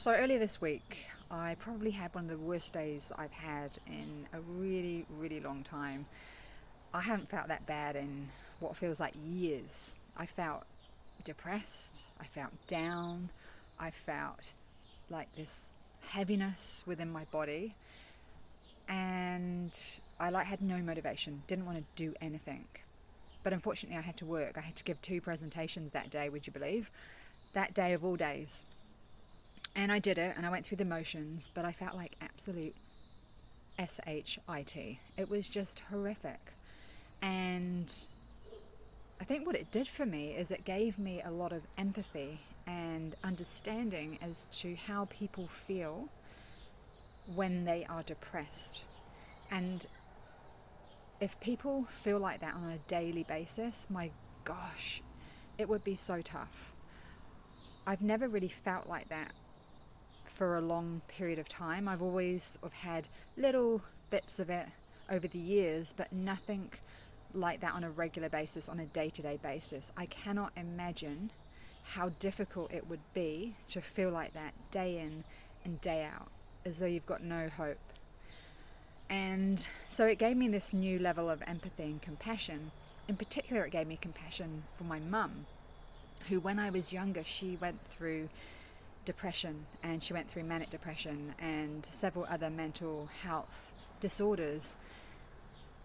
So earlier this week, I probably had one of the worst days that I've had in a really, really long time. I haven't felt that bad in what feels like years. I felt depressed, I felt down, I felt like this heaviness within my body, and I had no motivation, didn't want to do anything. But unfortunately I had to work. I had to give 2 presentations that day, would you believe? That day of all days. And I did it, and I went through the motions, but I felt like absolute shit. It was just horrific. And I think what it did for me is it gave me a lot of empathy and understanding as to how people feel when they are depressed. And if people feel like that on a daily basis, my gosh, it would be so tough. I've never really felt like that for a long period of time. I've always sort of had little bits of it over the years, but nothing like that on a regular basis, on a day-to-day basis. I cannot imagine how difficult it would be to feel like that day in and day out, as though you've got no hope. And so it gave me this new level of empathy and compassion. In particular, it gave me compassion for my mum, who when I was younger, she went through depression, and she went through manic depression and several other mental health disorders.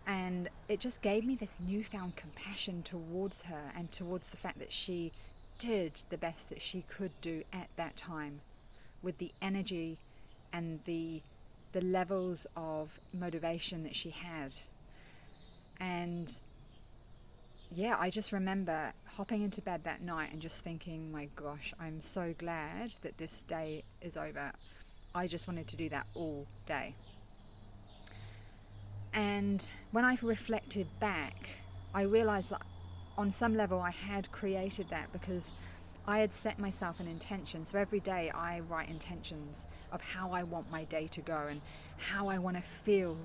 And it just gave me this newfound compassion towards her and towards the fact that she did the best that she could do at that time with the energy and the levels of motivation that she had. And yeah, I just remember hopping into bed that night and just thinking, my gosh, I'm so glad that this day is over. I just wanted to do that all day. And when I reflected back, I realized that on some level I had created that because I had set myself an intention. So every day I write intentions of how I want my day to go and how I want to feel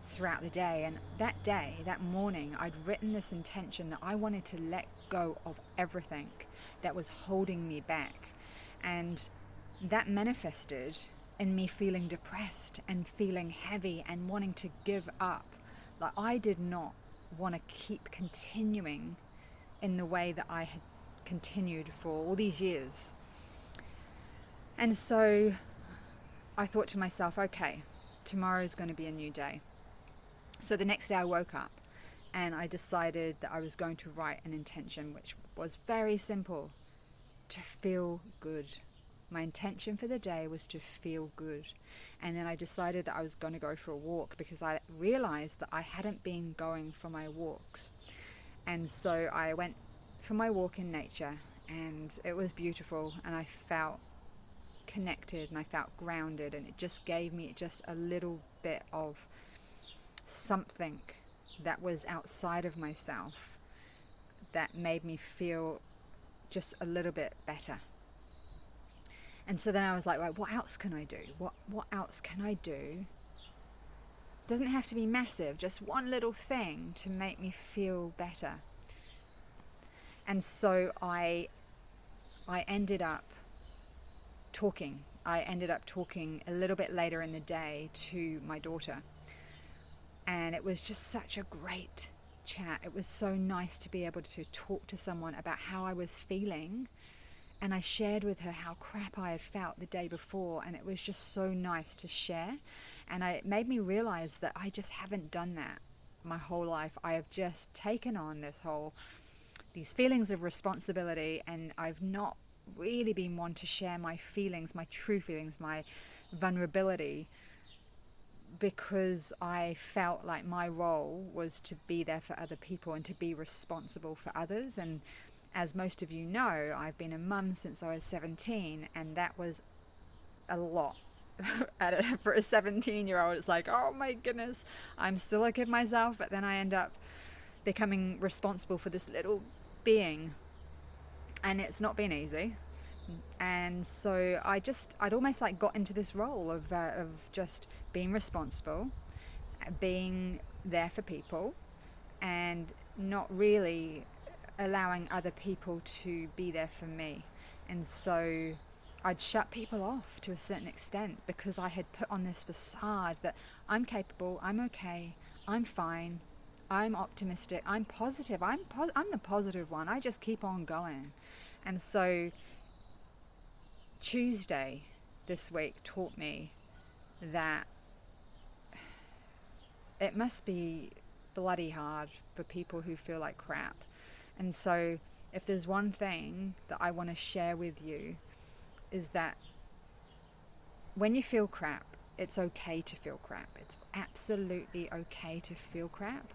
throughout the day. And that day, that morning, I'd written this intention that I wanted to let go of everything that was holding me back. And that manifested in me feeling depressed and feeling heavy and wanting to give up. Like, I did not want to keep continuing in the way that I had continued for all these years. And so I thought to myself, okay, tomorrow's going to be a new day. So the next day I woke up and I decided that I was going to write an intention, which was very simple: to feel good. My intention for the day was to feel good. And then I decided that I was going to go for a walk because I realized that I hadn't been going for my walks. And so I went for my walk in nature, and it was beautiful, and I felt connected and I felt grounded, and it just gave me just a little bit of something that was outside of myself that made me feel just a little bit better. And so then I was like, right, what else can I do? What else can I do? Doesn't have to be massive, just one little thing to make me feel better. And so I ended up talking. I ended up talking a little bit later in the day to my daughter. And it was just such a great chat. It was so nice to be able to talk to someone about how I was feeling. And I shared with her how crap I had felt the day before. And it was just so nice to share. And it made me realize that I just haven't done that my whole life. I have just taken on these feelings of responsibility, and I've not really been one to share my feelings, my true feelings, my vulnerability, because I felt like my role was to be there for other people and to be responsible for others. And as most of you know, I've been a mum since I was 17, and that was a lot. For a 17-year-old, it's like, oh my goodness, I'm still a kid myself, but then I end up becoming responsible for this little being, and it's not been easy. And so I'd almost like got into this role of just being responsible, being there for people, and not really allowing other people to be there for me. And so I'd shut people off to a certain extent because I had put on this facade that I'm capable, I'm okay, I'm fine, I'm optimistic, I'm positive, I'm the positive one. I just keep on going. And so Tuesday this week taught me that it must be bloody hard for people who feel like crap. And so if there's one thing that I want to share with you is that when you feel crap, it's okay to feel crap. It's absolutely okay to feel crap.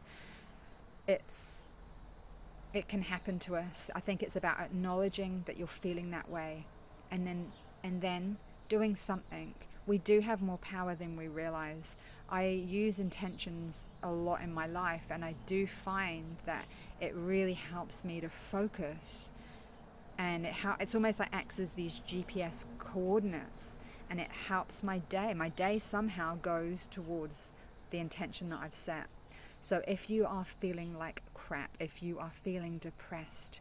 It can happen to us. I think it's about acknowledging that you're feeling that way, and then doing something. We do have more power than we realize. I use intentions a lot in my life, and I do find that it really helps me to focus, and it's almost like acts as these GPS coordinates, and it helps my day. My day somehow goes towards the intention that I've set. So if you are feeling like crap, if you are feeling depressed,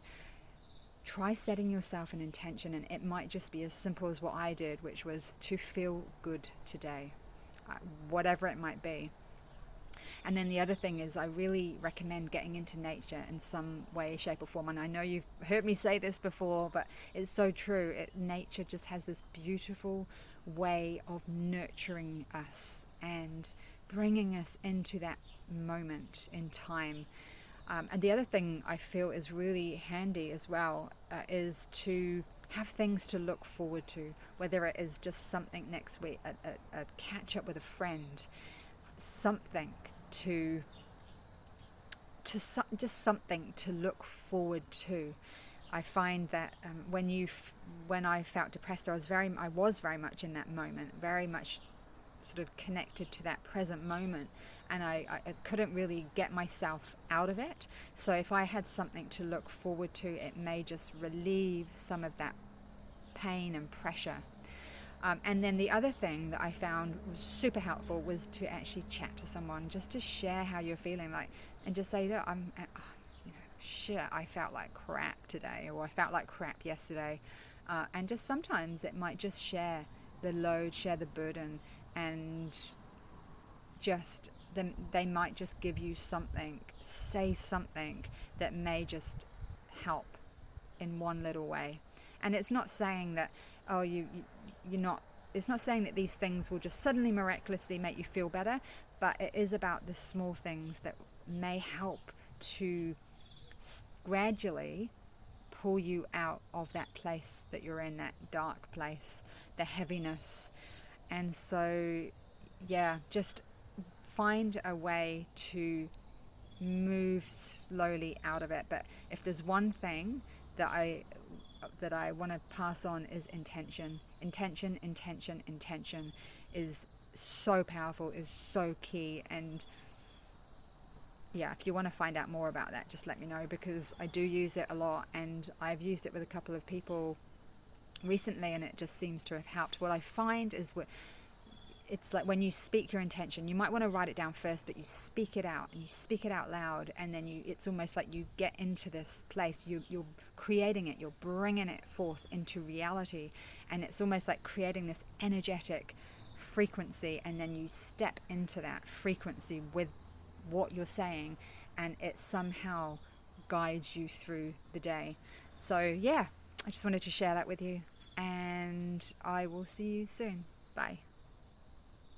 try setting yourself an intention, and it might just be as simple as what I did, which was to feel good today, whatever it might be. And then the other thing is, I really recommend getting into nature in some way, shape or form. And I know you've heard me say this before, but it's so true. Nature just has this beautiful way of nurturing us and bringing us into that moment in time. And the other thing I feel is really handy as well is to have things to look forward to, whether it is just something next week, a catch up with a friend, something just something to look forward to. I find that when I felt depressed, I was very much in that moment, very much sort of connected to that present moment, and I couldn't really get myself out of it. So if I had something to look forward to, it may just relieve some of that pain and pressure. And then the other thing that I found was super helpful was to actually chat to someone, just to share how you're feeling, like, and just say, look, shit, I felt like crap today, or I felt like crap yesterday. And just sometimes it might just share the load, share the burden, and just they might just give you something, say something that may just help in one little way. And it's not saying that, oh, you're not, it's not saying that these things will just suddenly miraculously make you feel better, but it is about the small things that may help to gradually pull you out of that place that you're in, that dark place, the heaviness. And so, yeah, just find a way to move slowly out of it. But if there's one thing that I want to pass on is intention. Intention is so powerful, is so key. And yeah, if you want to find out more about that, just let me know, because I do use it a lot, and I've used it with a couple of people recently, and it just seems to have helped. What I find is it's like when you speak your intention, you might want to write it down first, but you speak it out, and you speak it out loud, and then it's almost like you get into this place, you're creating it, you're bringing it forth into reality, and it's almost like creating this energetic frequency, and then you step into that frequency with what you're saying, and it somehow guides you through the day. So yeah, I just wanted to share that with you, and I will see you soon. Bye.